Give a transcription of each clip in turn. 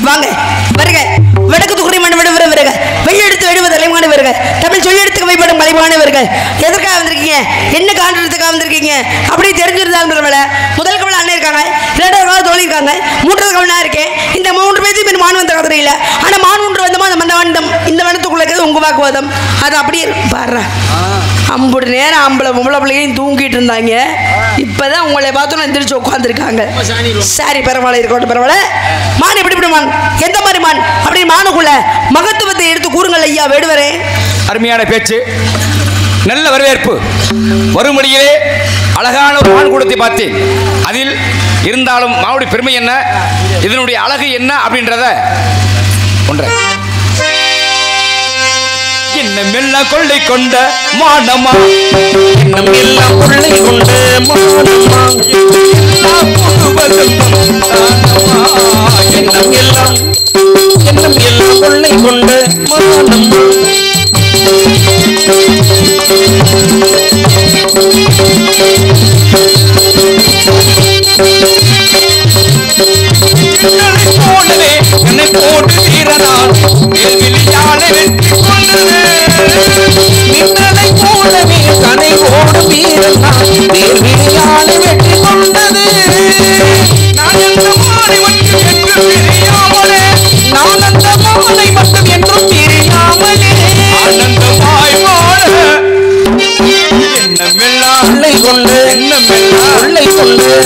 வாங்க வருக வடக்கு துறை மண் விடுவர வருக வெள்ளெடுத்து வெடுவ தலைமான வருக தமிழ் சொல்லி எடுத்து வைப்படும் மலைமான வருக எதற்காக வந்திருக்கீங்க என்ன காரணத்துக்காக வந்திருக்கீங்க அப்படி தெரிஞ்சிருந்தாலும் முதல் கவலை அண்ணன் இருக்காங்க இரண்டாவது கவலை தோழி இருக்காங்க மூன்றாவது கவலை நான் இருக்கேன் இந்த 3 பேருக்கு பேர் மான் வந்த கதை இல்லை ஆனா மான் ஒன்று வந்தமா அந்த வண்டம் இந்த வனத்துக்குள்ள இருக்கிறது உங்க வாக்குவாதம் அது அப்படியே பாடுறேன் அம்புடு நேரம் ஆம்பளை பொம்பளை பிள்ளையும் தூங்கிட்டு இருந்தாங்க இப்பதான் உங்களை பார்த்தோன்னு எந்திரிச்சு உட்காந்துருக்காங்க சரி பரவாயில்ல இருக்கட்டும் பரவாயில்ல மான் எப்படி மான் எந்த மாதிரி மான் அப்படி மானுக்குள்ள மகத்துவத்தை எடுத்து கூறுங்கள் ஐயா வேடுவரே அருமையான பேச்சு நல்ல வரவேற்பு வரும்படியிலே அழகான ஒரு மான் கூடத்தை பார்த்தேன் அதில் இருந்தாலும் மானுடைய பெருமை என்ன இதனுடைய அழகு என்ன அப்படின்றத ஒன்றை இன்னும் எல்லாம் கொள்ளை கொண்ட மானமா இன்னும் எல்லாம் கொள்ளை கொண்ட மானமா இன்னும் எல்லாம் கொள்ளை கொண்ட மானமா போலவே என்னை போட்டு வீரனான் விழியாலை வெற்றி கொண்டது மின்னலை போலவே தனை ஓடு வீரனான் விழியாலை வெற்றி கொண்டது நான் அந்த மாலை மட்டும் என்று தெரியாமலே நான் அந்த மாலை மட்டும் என்றும் தெரியாமலே ஆனந்தமாய் வாழ எண்ணமெல்லாம் உள்ளை கொண்டு எண்ணமெல்லாம் உள்ளை கொண்டு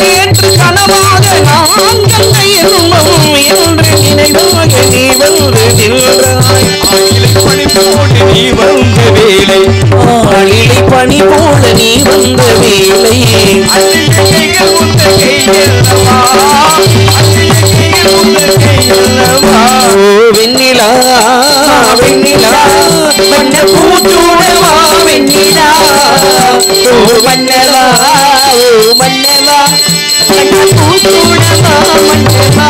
நேற்று கனவாக நான் கண்டை எறும்பும் என்று நினைவாக நீ வந்து நின்றாய் பணி போல நீ வந்த வேலை ஆளிலை பணி போல நீ வந்த வேலை வெண்ணிலா வெண்ணிலா வண்ண பூச்சூடவா வெண்ணிலா ஓ மன்னவா ஓ மன்னவா வண்ண பூச்சூடவா மன்னவா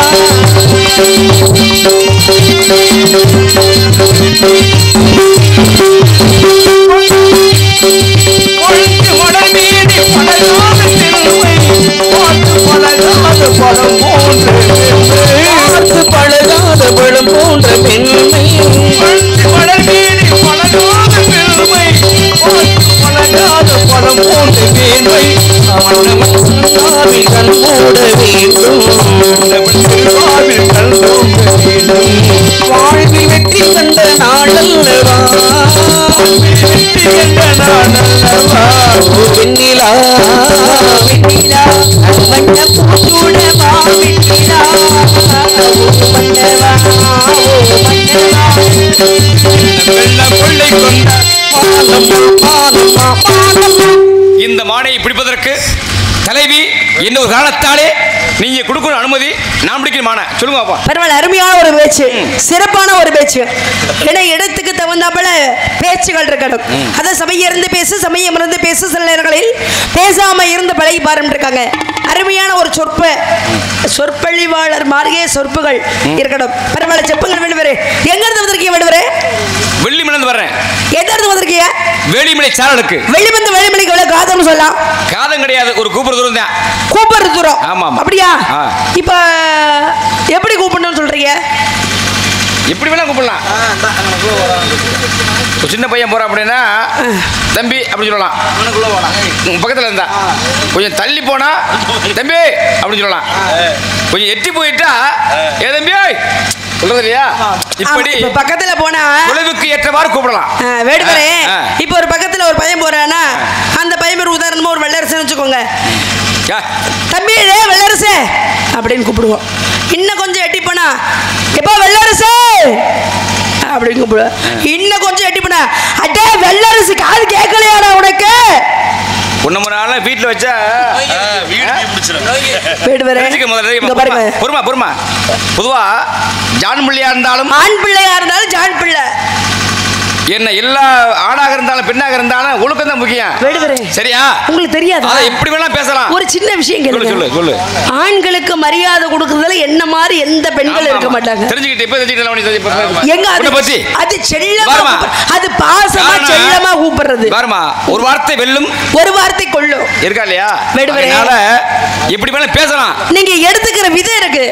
பழகாத பழம் போன்ற பெண்மை பழகாத பழம் போன்ற பெண்மை கண் மூட வேண்டும் வாழ்வில் வெற்றி கண்ட நாளல்லவா வெண்ணிலா வெண்ணிலா வண்ண பூச்சூடவா வெண்ணிலா மன்னவா ஓ மன்னவா வெள்ளம் கொள்ளை கொண்ட இந்த மானை பிடிப்பதற்கு தலைவி இன்னொரு காரணத்தாலே நீங்க கொடுக்கணும் அனுமதி நான் பிடிக்கிற மானை சொல்லுங்க பாப்பா பரவாயில்ல அருமையான ஒரு பேச்சு சிறப்பான ஒரு பேச்சு ஏன்னா இடத்துக்கு தகுந்தாப்பல பேச்சுகள் இருக்கணும் அதை சபையை இருந்து பேசு சமயம் இருந்து பேசு சில நேரங்களில் பேசாம இருந்து பழகி பாருன்னு இருக்காங்க அருமையான ஒரு சொற்பொழிவாளர் மார்கே சொற்புகள் இருக்கணும் பரவாயில்ல செப்புங்கள் வேண்டுவரே எங்க இருந்து வந்திருக்கீங்க வேண்டுவரே வெள்ளிமலை வர்றேன் எங்க இருந்து வந்திருக்கீங்க வேலிமலை சாரலுக்கு வெள்ளிமலைக்கு எவ்வளவு காதம்னு சொல்லலாம் காதம் கிடையாது ஒரு கூப்பிடுற தூரம் தான் கூப்பிடுற தூரம் ஆமா அப்படியா இப்ப எப்படி கூப்பிடணும்னு சொல்றீங்க எப்படி வேணா கூப்பிடலாம் சின்ன பையன் போறான் அப்படின்னா தம்பி அப்படி சொல்லலாம் பக்கத்துல இருந்தா கொஞ்சம் தள்ளி போனா தம்பி அப்படி சொல்லலாம் கொஞ்சம் எட்டி போயிட்டா ஏ தம்பி சொல்றது இல்லையா இப்படி பக்கத்துல போனா உழவுக்கு ஏற்றவாறு கூப்பிடலாம் வேடுவரே இப்ப ஒரு பக்கத்துல ஒரு பையன் போறானா அந்த பையன் ஒரு உதாரணமா ஒரு வெள்ளரசன் வச்சுக்கோங்க தம்பி வெள்ளரசே அப்படின்னு கூப்பிடுவோம் இன்னும் கொஞ்சம் எட்டி போனா எப்ப வெள்ளரசே அப்படின்னு கூப்பிடுவோம் இன்னும் கொஞ்சம் எட்டி போனா அட்டே வெள்ளரசு காது கேட்கலையாடா உனக்கு ஒன்னு வீட்டுல வச்சா பொறுமா பொதுவா ஜான் பிள்ளையா இருந்தாலும் ஆண் பிள்ளையா இருந்தாலும் ஜான் பிள்ளை என்ன எல்லா ஆணாக இருந்தாலும் பெண்ணாக இருந்தாலும் ஒழுக்கம் தான் முக்கியம். வேடுவரே, சரியா? உங்களுக்கு தெரியாது, அதை எப்படி வேணா பேசலாம். ஒரு சின்ன விஷயம் சொல்லு சொல்லு சொல்லு. ஆண்களுக்கு மரியாதை கொடுக்கறதுல என்ன மாதிரி எந்த பெண்கள் இருக்க மாட்டாங்க. தெரிஞ்சுக்கிட்டு இப்ப தெரிஞ்சுக்கிட்டலாம். எங்க அது செல்லமா, அது பாசமா காரணம், செல்லமா கூப்பிடுறது. பாருமா, ஒரு வார்த்தை வெல்லும், ஒரு வார்த்தை கொள்ளும். இருக்கா இல்லையா? வேடுவரே, அதனால எப்படி வேணா பேசலாம். நீங்க எடுத்துக்கிற விதம் இருக்கு.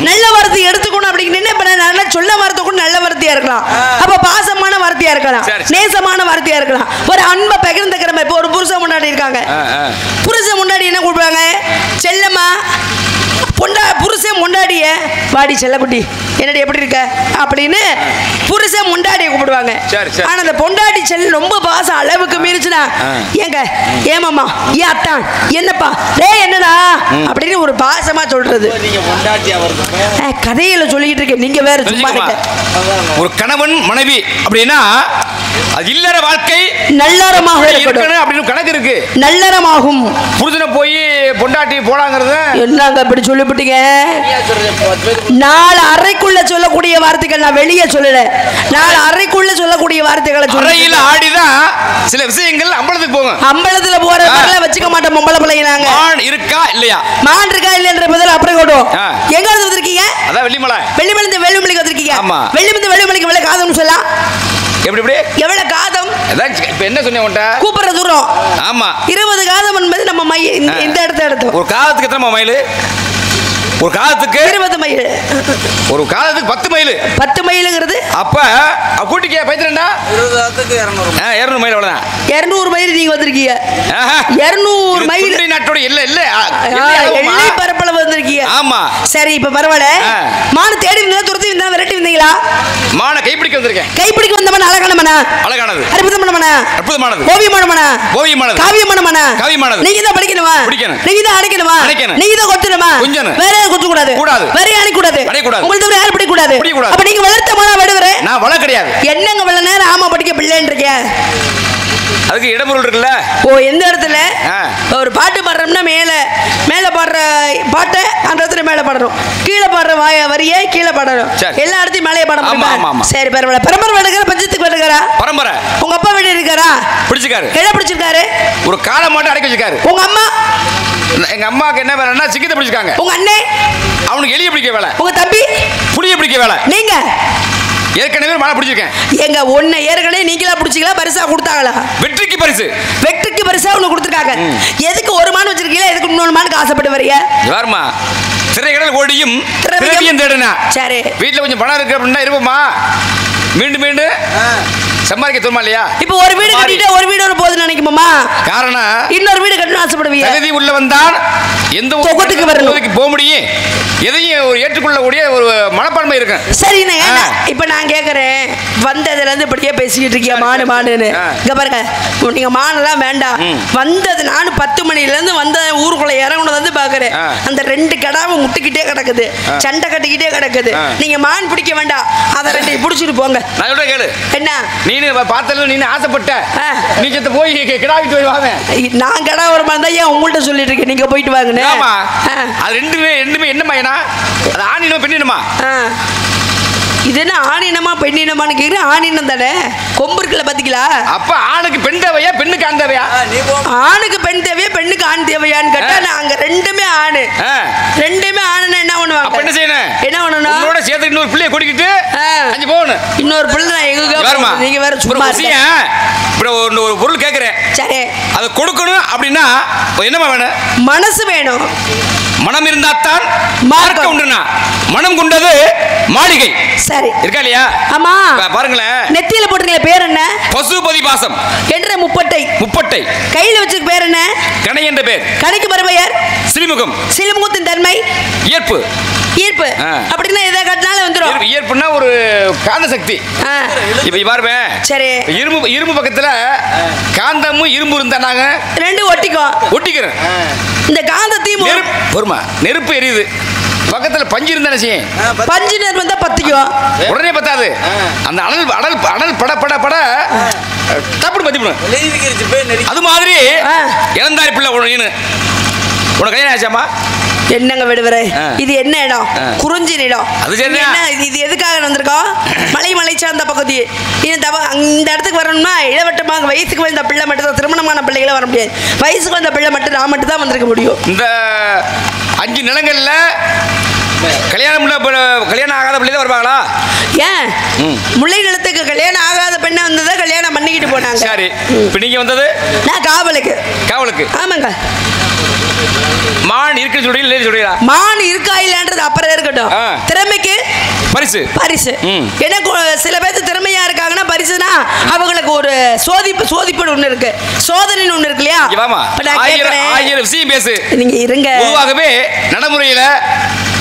நல்ல வார்த்தை எடுத்துக்கணும் அப்படின்னு என்ன பண்ண, நல்ல சொல்ல வார்த்தை கூட நல்ல வார்த்தையா இருக்கலாம். அப்ப பாசமான வார்த்தையா இருக்கலாம், நேசமான வார்த்தையா இருக்கலாம். ஒரு அன்பை பகிர்ந்துக்கிற மாதிரி. இப்போ ஒரு புருஷன் முன்னாடி இருக்காங்க, புருஷன் முன்னாடி என்ன கூப்பிடுவாங்க? செல்லம்மா. புருஷன் முண்டாடிய வாடி செல்லக்குட்டி என்னடி எப்படி இருக்க அப்படின்னு புருஷன் முண்டாடிய கூப்பிடுவாங்க. ஆனா அந்த பொண்டாட்டி செல்ல ரொம்ப பாசம் அளவுக்கு மீறிச்சுனா, ஏங்க ஏமாமா ஏன் அத்தான் என்னப்பா டே என்னடா அப்படின்னு ஒரு பாசமா சொல்றது. கதையில சொல்லிட்டு இருக்கேன், நீங்க வேற சும்மா இருக்க. ஒரு கணவன் மனைவி அப்படின்னா அது இல்லற வாழ்க்கை நல்லறமாக இருக்கணும் அப்படின்னு கணக்கு இருக்கு. நல்லறமாகும். புருஷனை போய் பொண்டாட்டி போலாங்கிறது என்னங்க அப்படி சொல்லிவிட்டீங்க? நாலு அறைக்குள்ள சொல்லக்கூடிய வார்த்தைகள் நான் வெளியே சொல்லல. நாலு அறைக்குள்ள சொல்லக்கூடிய வார்த்தைகளை அறையில ஆடிதான் சில விஷயங்கள் அம்பலத்துக்கு போகும். அம்பலத்துல போற வச்சுக்க மாட்டோம். பொம்பளை பிள்ளைங்க நாங்க. மான் இருக்கா இல்லையா, மான் இருக்கா இல்லையன்ற பதில் அப்புறம் கொடும். எங்க இருந்து வந்திருக்கீங்க? அதான் வெள்ளிமலை. வெள்ளிமலைந்து வெள்ளிமலைக்கு வந்திருக்கீங்க. வெள்ளிமலைந்து வெள்ளிமலைக்கு எவ்வளவு காதம்னு சொல்லலாம்? எப்படி எப்படி எவ்வளவு காதம்? இப்ப என்ன சொன்னேன் உன்ட்ட? கூப்பிடுற தூரம். ஆமா, 20 காதம் என்பது நம்ம மைய இந்த இடத்த எடுத்தோம். ஒரு காதத்துக்கு எத்தனை மைல்? ஒரு காலத்துக்கு 20 மைல். ஒரு காலத்துக்கு 10 மைல். 10 மைல்ங்கிறது அப்ப கூட்டிக்க பைத்திரண்டா 20 காலத்துக்கு 200 மைல். அவ்வளவுதான். 200 மைல் நீங்க வந்திருக்கீங்க. 200 மைல் நாட்டோட இல்ல இல்ல எல்லை பரப்பளவு வந்திருக்கீங்க. ஆமா சரி, இப்ப பரவாயில்ல. மான தேடி வந்தா துரத்தி வந்தா விரட்டி வந்தீங்களா? மான கைப்பிடிக்க வந்திருக்கேன். கைப்பிடிக்க வந்தவன அழகானவனா? அழகானது. அற்புதமானவனா? அற்புதமானது. ஓவியமானவனா? ஓவியமானது. காவியமானவனா? காவியமானது. நீங்க தான் படிக்கணுமா? படிக்கணும். நீங்க தான் அடிக்கணுமா? நீங்க தான் கொத்தணுமா? கொஞ்சம் வேற குத்து கூடாது. கூடாது. வேற அடி கூடாது. உங்களுக்கு தவிர யாரும் படிக்க கூடாது. அப்ப நீங்க வளர்த்த மானா வேடுவரே? நான் வள கிடையாது. என்னங்க வள நேரம் ஆமா படிக்க பிள்ளைன்னு இருக்கேன். அதுக்கு இடமுறை இருக்குல்ல. ஓ எந்த இடத்துல ஒரு பாட்டு பாடுறோம்னா மேல மேல பாடுற பாட்டை அந்த இடத்துல மேல பாடணும், கீழே பாடுற வரியை கீழே பாடணும், எல்லா இடத்தையும் மேலே பாட முடியுமா? சரி பரவாயில்ல. பரம்பரை வேடுகிற பஞ்சத்துக்கு வேடுகிறா பரம்பரை. உங்க அப்பா வீடு இருக்காரா? பிடிச்சிருக்காரு. எதை பிடிச்சிருக்காரு? ஒரு காலை மாட்டை அடக்கி வச்சிருக்காரு. உங்க அம்மா? எங்க அம்மாவுக்கு என்ன வேலைன்னா சிக்கத்தை பிடிச்சிருக்காங்க. உங்க அண்ணே? அவனுக்கு எலிய பிடிக்க வேலை. உங்க தம்பி? புளிய பிடிக்க வேலை. நீங்க? ஏற்கனவே மாலை பிடிச்சிருக்கேன். எங்க ஒன்ன ஏற்கனவே நீங்களா பிடிச்சிங்களா பரிசா கொடுத்தாங்களா? வெற்றிக்கு பரிசு. வெற்றிக்கு பரிசா ஒன்று கொடுத்துருக்காங்க. எதுக்கு ஒரு மான் வச்சிருக்கீங்களா? எதுக்கு இன்னொரு மானுக்கு ஆசைப்பட்டு வரீங்க? யாருமா திரைக்கடல் ஓடியும் திரவியம் தேடுனா. சரி, வீட்டில் கொஞ்சம் பணம் இருக்கு அப்படின்னா இருப்போமா? மீண்டும் மீண்டும் சம்பாதிக்க தோமா இல்லையா? இப்போ ஒரு வீடு கட்டிட்டு ஒரு வீடு ஒரு போதுன்னு நினைக்குமா? காரணம் இன்னொரு வீடு கட்டணும் ஆசைப்படுவீங்க. தகுதி உள்ளவன் தான் எந்த ஒவ்வொருத்துக்கு வரணும் போக முடியும். எதையும் ஒரு ஏற்றுக்கொள்ளக்கூடிய ஒரு மனப்பான்மை இருக்கு. சரிண்ணே, இப்போ நான் கேட்குறேன், வந்ததுல இருந்து இப்படியே பேசிக்கிட்டு இருக்கீங்க மானு மானுன்னு. இங்க பாருங்க, நீங்க மானெல்லாம் வேண்டாம். வந்தது நானும் 10 மணிலேருந்து வந்த ஊருக்குள்ள இறங்குனது வந்து பாக்குறேன். அந்த 2 கடாவும் முட்டுக்கிட்டே கிடக்குது, சண்டை கட்டிக்கிட்டே கிடக்குது. நீங்க மான் பிடிக்க வேண்டாம், அதை 2 பிடிச்சிட்டு போங்க. நான் சொல்ற கேளு. என்ன நீ பார்த்தல நீ ஆசைப்பட்ட நீ செத்து போய் கிடாவிட்டு வருவாங்க. நான் கடா ஒரு மாதிரி தான் ஏன் உங்கள்கிட்ட சொல்லிட்டு இருக்கேன், நீங்க போயிட்டு வாங்க. ஆமா அது ரெண்டுமே என்னமா ஏன்னா அது ஆணினமா பெண்ணினமா? இது என்ன ஆணினமா பெண்ணினமான்னு கேக்குறேன். ஆணினம் தானே, கொம்பு இருக்குல்ல பாத்தீங்களா? அப்ப ஆணுக்கு பெண் தேவையா பெண்ணுக்கு ஆண் தேவையா? ஆணுக்கு பெண் தேவையா பெண்ணுக்கு ஆண் தேவையான்னு கேட்டா நாங்க ரெண்டுமே ஆணு. ரெண்டுமே ஆணுன்னா என்ன பண்ணுவாங்க? என்ன செய்யணும்? என்ன பண்ணணும்? உங்களோட சேர்த்து இன்னொரு பிள்ளைய கூட்டிக்கிட்டு அஞ்சு போகணும். இன்னொரு பிள்ளை நான் எங்க நீங்க வேற சும்மா இப்படி ஒரு பொருள் கேட்கிறேன். சரி, அதை கொடுக்கணும் அப்படின்னா என்னமா வேணும்? மனசு வேணும். மனம் இருந்தாத்தான் மார்க்கம் உண்டுனா. மனம் கொண்டது மாளிகை. சரி இருக்கா இல்லையா? ஆமா பாருங்களேன், நெத்தியில போட்டுருங்க பேர் என்ன? பசுபதி பாசம் என்ற முப்பட்டை. முப்பட்டை கையில வச்சிருக்க பேர் என்ன? கணை என்ற பேர். கணைக்கு மறுபெயர் சிலிமுகம். சிலிமுகத்தின் தன்மை ஈர்ப்பு. ஈர்ப்பு அப்படின்னா எதை கட்டினாலும் வந்துடும். ஈர்ப்புன்னா ஒரு காந்த சக்தி. இப்ப பாருங்க, சரி இரும்பு பக்கத்துல காந்தமும் இரும்பு இருந்தாங்க ரெண்டு ஒட்டிக்கிறேன். இந்த காந்தத்தையும் பொறுமா நெருப்பு எரியுது, பக்கத்துல பஞ்சு இருந்தா செய்யும். பஞ்சு நெருப்பு வந்தா பத்திக்கும். உடனே பத்தாது, அந்த அனல் அனல் அனல் பட பட பட தப்பு பத்தி. அது மாதிரி இளந்தாரி பிள்ளை உனக்கு கல்யாணம் ஆச்சாமா? என்னங்க விடுவரே, இது என்ன இடம்? குறிஞ்சி இடம். அது சரி. என்ன இது எதுக்காக வந்திருக்கோம்? மலை சார்ந்த பகுதி. இந்த இடத்துக்கு வரணும்னா இளவட்டமாக வயசுக்கு வந்த பிள்ளை மட்டும் தான், திருமணமான பிள்ளைகளை வர முடியாது. வயசுக்கு வந்த பிள்ளை மட்டும் நான் மட்டும் தான் வந்திருக்க முடியும். இந்த 5 நிலங்கள்ல கல்யாணம் ஆகாத பிள்ளை தான் வருவாங்களா? ஏன் முல்லை நிலத்துக்கு கல்யாணம் ஆகாத பெண்ணை வந்ததை கல்யாணம் பண்ணிக்கிட்டு போனாங்க. சரி, இப்போ நீங்க வந்தது? நான் காவலுக்கு. ஆமாங்க. மான் இருக்குன்னு சொல்றீங்களா? மான் இருக்கா இல்லன்றது அப்புறம் இருக்கட்டும். திறமைக்கு பரிசு. ஏன்னா சில பேருக்கு திறமையா இருக்காங்கன்னா பரிசுனா அவங்களுக்கு ஒரு சோதிப்பு ஒண்ணு இருக்கு, சோதனை ஒண்ணு இருக்கு இல்லையா? ஆயிரம் விஷயம் பேசு. நீங்க இருங்க. பொதுவாகவே நடைமுறையில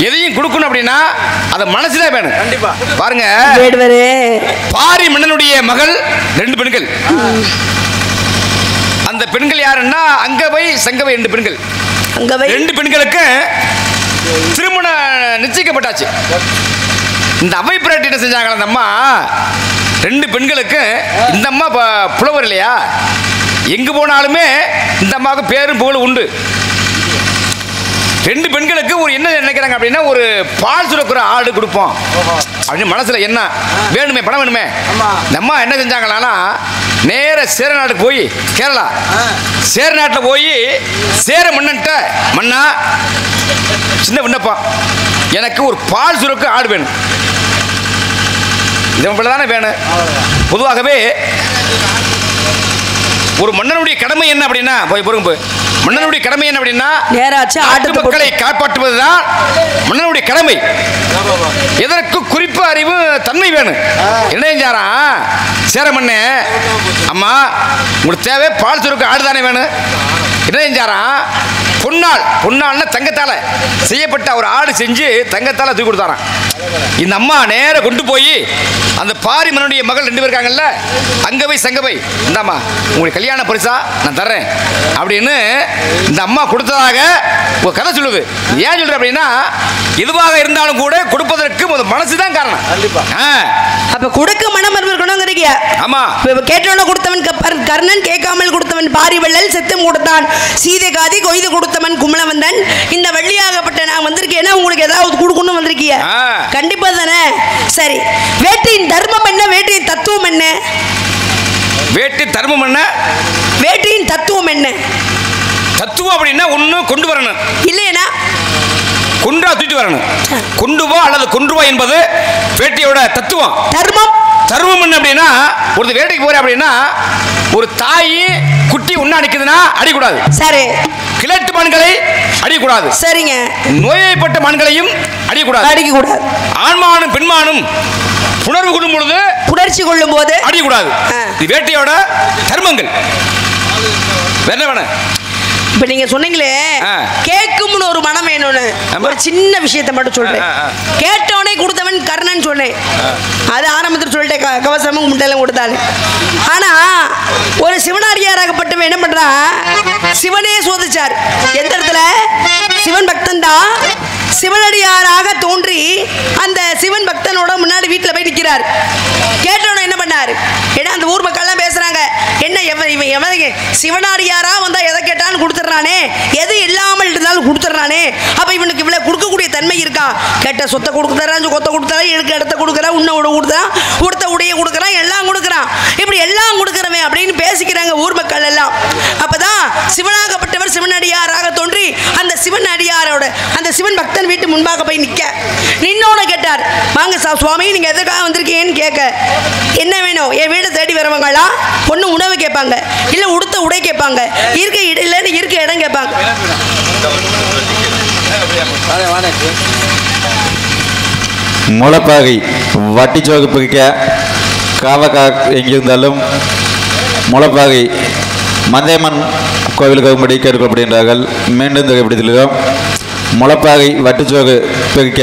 எதையும் கொடுக்கணும் அப்படின்னா அது மனசுதான் வேணும். கண்டிப்பா பாருங்க, பாரி மன்னனுடைய மகள் 2 பெண்கள். அந்த பெண்கள் யாருன்னா அங்கவை சங்கவை 2 பெண்கள். 2 பெண்களுக்கு திருமணம் நிச்சயிக்கப்பட்டாச்சு. இந்த அவை பிராட்டி என்ன செஞ்சாங்க, அந்த அம்மா 2 பெண்களுக்கு, இந்த அம்மா புலவர் இல்லையா, எங்கு போனாலுமே இந்த அம்மாவுக்கு பேரும் புகழும் உண்டு. 2 பெண்களுக்கு ஒரு என்ன நினைக்கிறாங்க அப்படின்னா, ஒரு பால் சுரக்கிற ஆடு கொடுப்போம் அப்படின்னு மனசுல என்ன வேணுமே, பணம் வேணுமே. இந்த அம்மா என்ன செஞ்சாங்களா, நேர சேர நாட்டுக்கு போய், கேரளா சேர நாட்டில் போய் சேர மன்னன்ட்ட, மன்னா சின்ன விண்ணப்பம், எனக்கு ஒரு பால் சுரக்கு ஆடு வேணும். இது தானே வேணும். பொதுவாகவே ஒரு மன்னனுடைய கடமை என்ன அப்படின்னா, மன்னனுடைய கடமை என்ன அப்படின்னா, நாட்டு மக்களை காப்பாற்றுவதுதான் மன்னனுடைய கடமை. எதற்கு குறிப்பு அறிவு தன்மை வேணும். என்ன செஞ்சாரா சேர மன்ன, அம்மா உங்களுக்கு தேவை பால் சுருக்கு ஆடு தானே வேணும். என்ன செஞ்சாரா, பொன்னால்னா தங்கத்தால செய்யப்பட்ட ஒரு ஆடு செஞ்சு தங்கத்தால தூக்கி கொடுத்தாராம். இந்த அம்மா நேர கொண்டு போய் அந்த பாரி மன்னனுடைய மகள் 2 பேர் இருக்காங்கல்ல, அங்கவை சங்கவை, இந்தாம்மா உங்களுக்கு கல்யாண பரிசா நான் தர்றேன் அப்படின்னு இந்த அம்மா கொடுத்ததாக ஒரு கதை சொல்லுது. ஏன் சொல்ற அப்படின்னா, எதுவாக இருந்தாலும் கூட கொடுப்பதற்கு மனசுதான் காரணம். அப்ப கொடுக்க மனம் இருக்கணும்ங்கறீங்க. ஆமா, கேட்டவன கொடுத்தவன் கர்ணன், கேட்காமல் கொடுத்தவன் பாரி வள்ளல், செத்தும் கொடுத்தான் சீதை காதி, கொய்து கொடுத்தவன் குமலவந்தன். இந்த வள்ளியாகப்பட்ட நான் வந்திருக்கேன்னா உங்களுக்கு ஏதாவது கொடுக்கணும் வந்திருக்கீங்க. கண்டிப்பா தானே. சரி, வேட்டையின் தர்மம் என்ன, வேட்டையின் தத்துவம் என்ன? வேட்டை தர்மம் என்ன, வேட்டையின் தத்துவம் என்ன? தத்துவம் அப்படின்னா ஒண்ணு கொண்டு வரணும், இல்லையா கொன்றா தூக்கி வரணும். கொண்டு வா அல்லது கொன்று வா என்பது வேட்டையோட தத்துவம். தர்மம் என்ன அப்படின்னா, ஒரு வேட்டைக்கு போற அப்படின்னா ஒரு தாய் குட்டி உண்ணா நிக்குதுன்னா அடிக்கூடாது. சரி. கிழட்டு மான்களை அடிக்கூடாது. சரிங்க. நோய்வாய்ப்பட்ட மான்களையும் அடிக்கக்கூடாது. ஆண்மானும் பெண்மானும் புணர்வு கொள்ளும் பொழுது, புணர்ச்சி கொள்ளும் போது அடிக்கூடாது. இது வேட்டையோட தர்மங்கள். என்ன வேணும்? இப்ப நீங்க சொன்னீங்களே கேட்கும்னு ஒரு மனம் வேணும்னு, ஒரு சின்ன விஷயத்தை மட்டும் சொல்றேன். கேட்டவனே கொடுத்தவன் கர்ணன் சொன்னேன், அது ஆரம்பத்தில் சொல்லிட்டேன், கவசமும் முட்டையெல்லாம் கொடுத்தாரு. ஆனா ஒரு சிவனாரியாராகப்பட்டவன் என்ன பண்றான், சிவனே சோதிச்சார். எந்த இடத்துல? சிவன் பக்தன் தான் சிவனடியாராக தோன்றி அந்த சிவன் பக்தனோட முன்னாடி வீட்டில் போய் நிற்கிறார். கேட்டவன என்ன பண்ணார், ஏன்னா அந்த ஊர் மக்கள்லாம் பேசுறாங்க, என்ன இவன் எவன் சிவனாடியாரா வந்தா எதை கேட்டாலும் கொடுத்துட்றானே, எது இல்லாமல் இருந்தாலும் கொடுத்துட்றானே, அப்ப இவனுக்கு இவ்வளவு கொடுக்கக்கூடிய தன்மை இருக்கா? கேட்ட சொத்தை கொடுக்குறான், கொத்தை கொடுக்குறான், எடுக்க இடத்த கொடுக்குறான், உன்ன கொடுக்குறான், உடுத்த உடைய கொடுக்குறான், எல்லாம் கொடுக்குறான், இப்படி எல்லாம் கொடுக்குறவன் அப்படின்னு பேசிக்கிறாங்க ஊர் மக்கள் எல்லாம். அப்பதான் சிவனாகப்பட்டவர் சிவனடியாராக தோன்றி அந்த சிவன் அடியாரோட அந்த சிவன் பக்தன் வீட்டு முன்பாக போய் நின்னோட கேட்டார், வாங்க சுவாமி நீங்க எதுக்காக வந்திருக்கீங்கன்னு கேட்க, என்ன வேணும்? என் வீடை தேடி வரவங்களா? பொண்ணு உணவு கேட்பாங்க, இல்ல உடுத்த உடை கேட்பாங்க, இருக்க இல்லைன்னு இருக்க இடம் கேட்பாங்க. முளைப்பாகை வட்டி சோக்கு பிடிக்க காவக்கா எங்கிருந்தாலும் முளைப்பாகை மந்தையம்மன் கோவிலுக்கு வரும்படி கேட்கப்படுகின்றார்கள். மீண்டும் தொகைப்படுத்திலும் முளைப்பாகை வட்டிச்சோகு பிரிக்க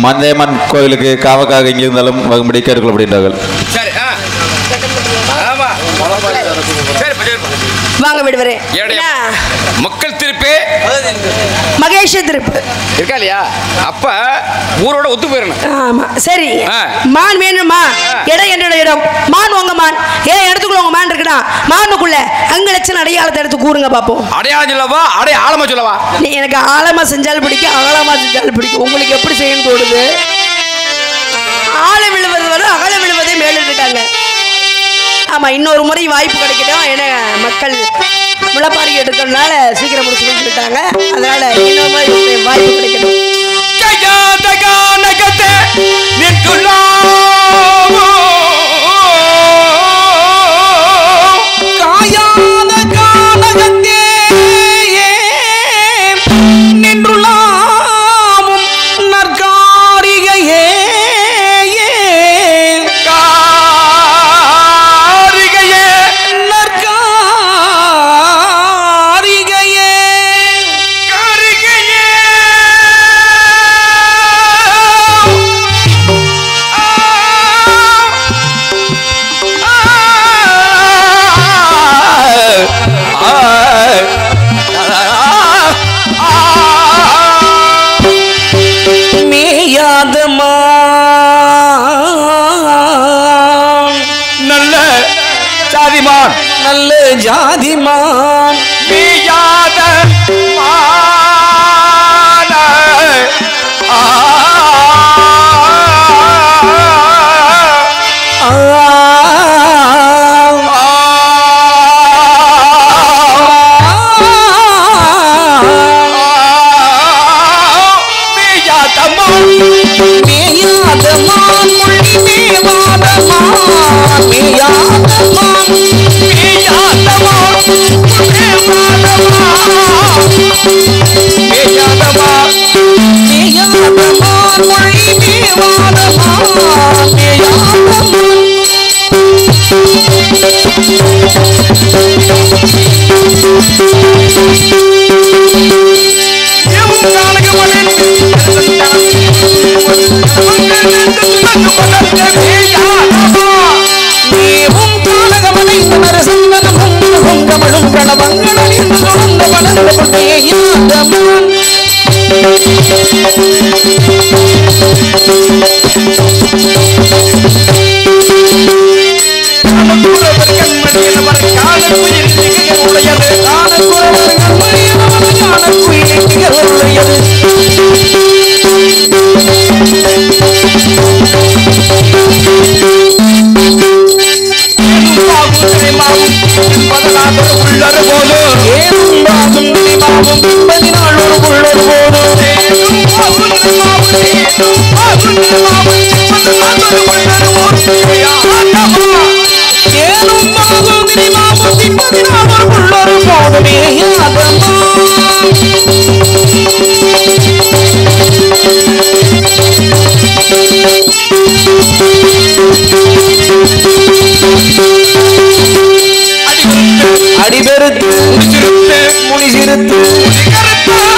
மந்தையம்மன் கோவிலுக்கு காவக்காக எங்கிருந்தாலும் வரும்படி கேட்கப்படுகின்றார்கள். சரி. வாங்க விடுவரே. மக்கள் திருப்பு மகேஷ் திருப்பு இருக்கா இல்லையா? அப்ப ஊரோட ஒத்து போயிடணும். ஆமா சரி. மான் வேணுமா? இடம் என்னோட இடம். மான் உங்க மான். ஏன் இடத்துக்குள்ள உங்க மான் இருக்குடா? மானுக்குள்ள அங்க லட்சம் அடையாளத்தை எடுத்து கூறுங்க பாப்போம். அடையாளம் சொல்லவா ஆழமா சொல்லவா? நீ எனக்கு ஆழமா செஞ்சாலும் பிடிக்கும், அகலமா செஞ்சாலும் பிடிக்கும். உங்களுக்கு எப்படி செய்யணும் தோடுது? ஆழம் விழுவது வரும், அகலம் விழுவதே மேலிட்டாங்க. ஆமா இன்னொரு முறை வாய்ப்பு கிடைக்கட்டும். ஏன்னா மக்கள் முளைப்பாரி எடுக்கிறதுனால சீக்கிரம் முடிச்சு சொல்லிட்டாங்க. அதனால இன்னொரு முறை வாய்ப்பு கிடைக்கட்டும். நல்ல ஜாதிமான் மேயாத அடிபெருத்து முனிசிறுத்து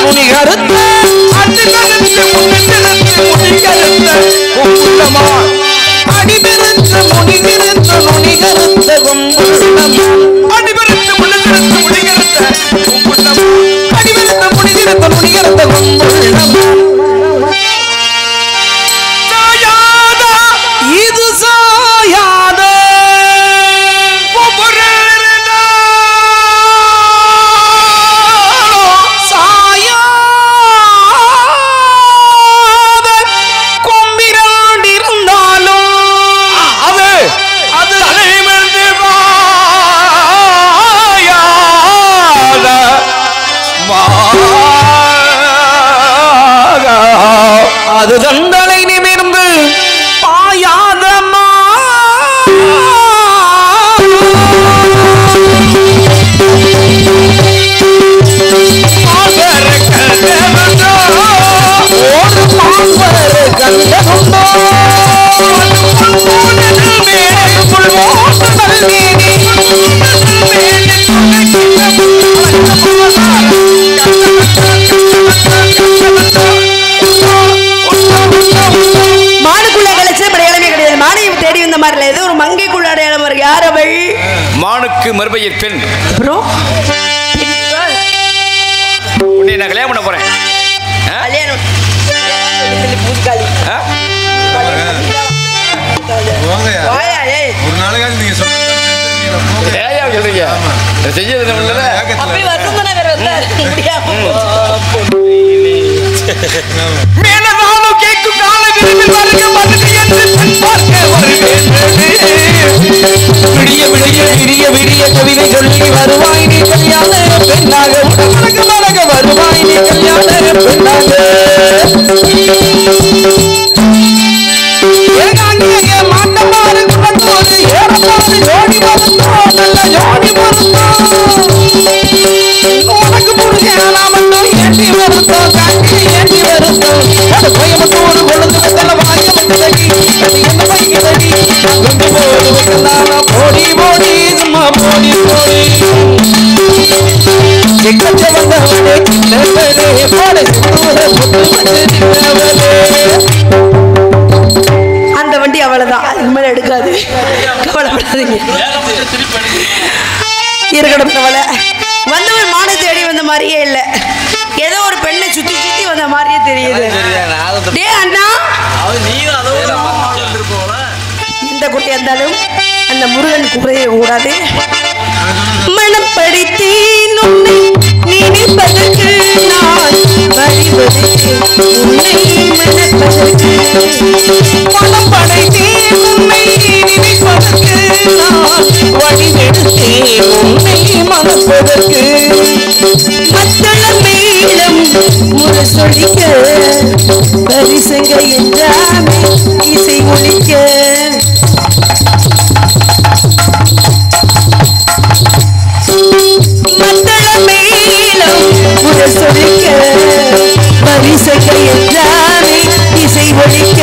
முனிகருத்து அடிபெருத்து முனிசிறுத்து முனிகருத்த கும்புள்ளமா அடிபெருத்து முனிசிறுத்து முனிகருத்த கும்புள்ளமா அடிபெருத்து முனிசிறுத்த முனிகருத்த கும்புள்ளமா இது சாயாத அது தந்தலை நிமிர்ந்து பாயாதமா ஆணுக்கு மறுபெயர் பெண். அப்புறம் உன்னை நான் கல்யாணம் பண்ண போறேன். கல்யாணம் ஒரு நாளைக்காவது நீங்க மேலதானும் கேட்கும் கால விரைவில் வருக வருக என்று பெண் பார்க்க விடிய விடிய விடிய விடிய கவிதை சொல்லி வருவாய் நீ கல்யாண பெண்ணாக உடனக மலக வருவாய் நீ கல்யாண பெண்ணாக மாட்டமாறு குணத்தோடு ஏறப்பாடு ஜோடி மருந்தோம் நல்ல ஜோடி மருந்தோம் உனக்கு புரிஞ்சானா மட்டும் ஏற்றி வருத்தோம் காட்டி ஏற்றி வருத்தோம் அது கோயம்புத்தூர் கொழுந்து வெத்தல வாய வெட்டதடி அது என்ன பைக்கிறடி கொண்டு போடு வெட்டலானா போடி போடி சும்மா போடி போடி சிக்கச்ச வந்தவனே கிண்ணவனே போட சிந்தூர புட்டு வந்து நின்றவனே. அந்த வண்டி அவ்வளவுதான், அதுக்கு மேல எடுக்காது, கவலைப்படாதீங்க. இருக்கட்டும் கவலை. வந்தவன் மான தேடி வந்த மாதிரியே இல்லை, ஏதோ ஒரு பெண்ணை சுத்தி சுத்தி வந்த மாதிரியே தெரியுது. டே அண்ணா, இந்த குட்டி இருந்தாலும் அந்த முருகன் குறைய கூடாது. மனப்படுத்தேன் உன்னை நினைப்பதற்கு நான் வழிபடுத்து உன்னை மனப்பதற்கு மனப்படைத்தேன் உன்னை நினைப்பதற்கு நான் வழிபடுத்தேன் உன்னை மனப்பதற்கு மத்தள மேளம் முரசொலிக்க பரிசங்க என்றாமே இசை ஒலிக்க மத்தள மேளம் முரசொலிக்க பரிசங்க என்றாமே இசை ஒலிக்க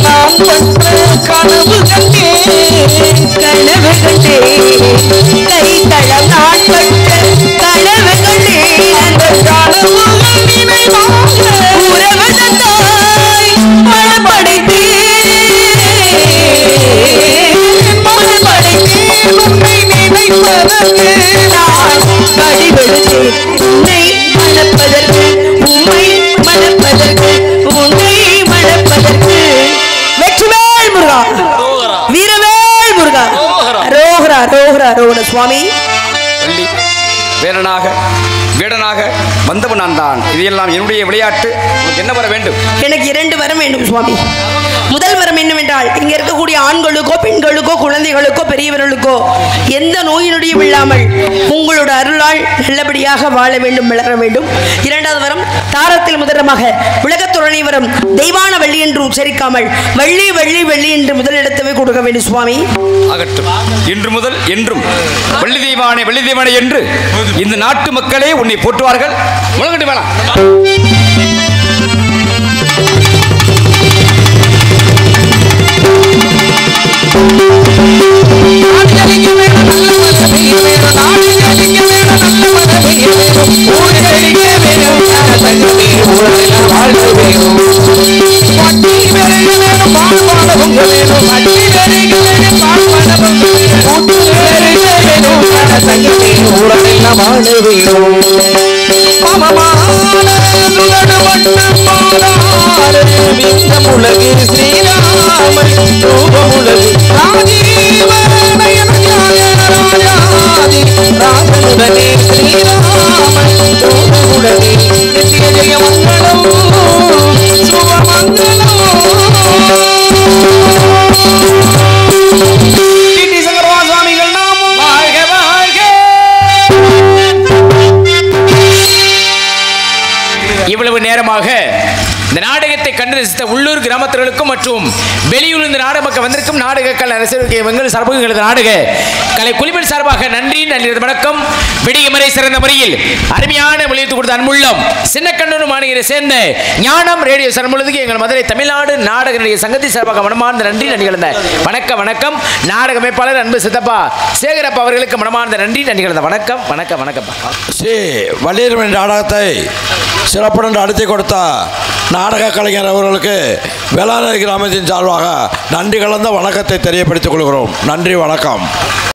நாம் பற்ற கனவு கண்டேன் கனவு கண்டே கைத்தளம் நான் பட்ட கனவு கண்டே அந்த கனவுகள் நினைவாக உறவதாய் மனப்படைத்தேன் உன்னை நினைப்பதற்கு நான் வழிபடுத்தேன் உன்னை மணப்பதற்கு உம்மை மணப்பதற்கு உன்னை மணப்பதற்கு. வெற்றிவேல் முருகா, வீரவேல் முருகா, ரோஹரா ரோஹரா ரோஹர சுவாமி. வள்ளி வேலனாக வீடனாக வந்தவன் நான் தான். இதையெல்லாம் என்னுடைய விளையாட்டு. உனக்கு என்ன வர வேண்டும்? எனக்கு 2 வரம் வேண்டும் சுவாமி. முதல் வரம் என்னவென்றால், இங்க இருக்கக்கூடிய ஆண்களுக்கோ பெண்களுக்கோ குழந்தைகளுக்கோ பெரியவர்களுக்கோ எந்த நோய் நொடியும் இல்லாமல் உங்களோட அருளால் நல்லபடியாக வாழ வேண்டும், வளர வேண்டும். 2வது வரம், தாரத்தில் முதலமாக உலகத்துறை வரம் தெய்வான வள்ளி என்று உச்சரிக்காமல் வள்ளி வள்ளி வள்ளி என்று முதலிடத்தவே கொடுக்க வேண்டும் சுவாமி. ஆகட்டும், இன்று முதல் என்றும் வள்ளி தெய்வானே வள்ளி தெய்வானே என்று இந்த நாட்டு மக்களே உன்னை போற்றுவார்கள். முழங்கட்டு வேணாம். உலகு ஸ்ரீராமன் ரூபமுலகு ராஜீவனயனயாதி ராமனுடனே ஸ்ரீராமன் ரூபமுலகு நித்திய ஜெயமங்கலம் சுபமங்கலம். சுவாமிகள் நாமம் வாழ்க வாழ்க. இவ்வளவு நேரமாக இந்த நாடகத்தை கண்டு ரசித்த உள்ளூர் கிராமத்தர்களுக்கும் மற்றும் வெளியூர் இந்த நாடகம் வந்திருக்கும் நாடக கலை ரசிகர்களுக்கு எங்கள் சார்பாக எங்களது நாடக கலை குழுவின் சார்பாக நன்றி நன்றி வணக்கம். விடியமறை சிறந்த முறையில் அருமையான வெளியிட்டு கொடுத்த அன்புள்ளம் சின்னக்கண்ணூர் மாநகரை சேர்ந்த ஞானம் ரேடியோ சர்மொழுதுக்கு எங்கள் மதுரை தமிழ்நாடு நாடக நடிகர் சங்கத்தின் சார்பாக மனமார்ந்த நன்றி நன்றி கலந்த வணக்கம் வணக்கம். நாடக அமைப்பாளர் அன்பு சித்தப்பா சேகரப்பா அவர்களுக்கு மனமார்ந்த நன்றி நன்றி கலந்த வணக்கம் வணக்கம் வணக்கம். ஸ்ரீ வள்ளியம்மன் நாடகத்தை சிறப்புடன் நடத்தி கொடுத்த நாடக கலைஞர் அவர்களுக்கு வேளாண் கிராமத்தின் சார்பாக நன்றி கலந்த வணக்கத்தை தெரியப்படுத்திக் கொள்கிறோம். நன்றி வணக்கம்.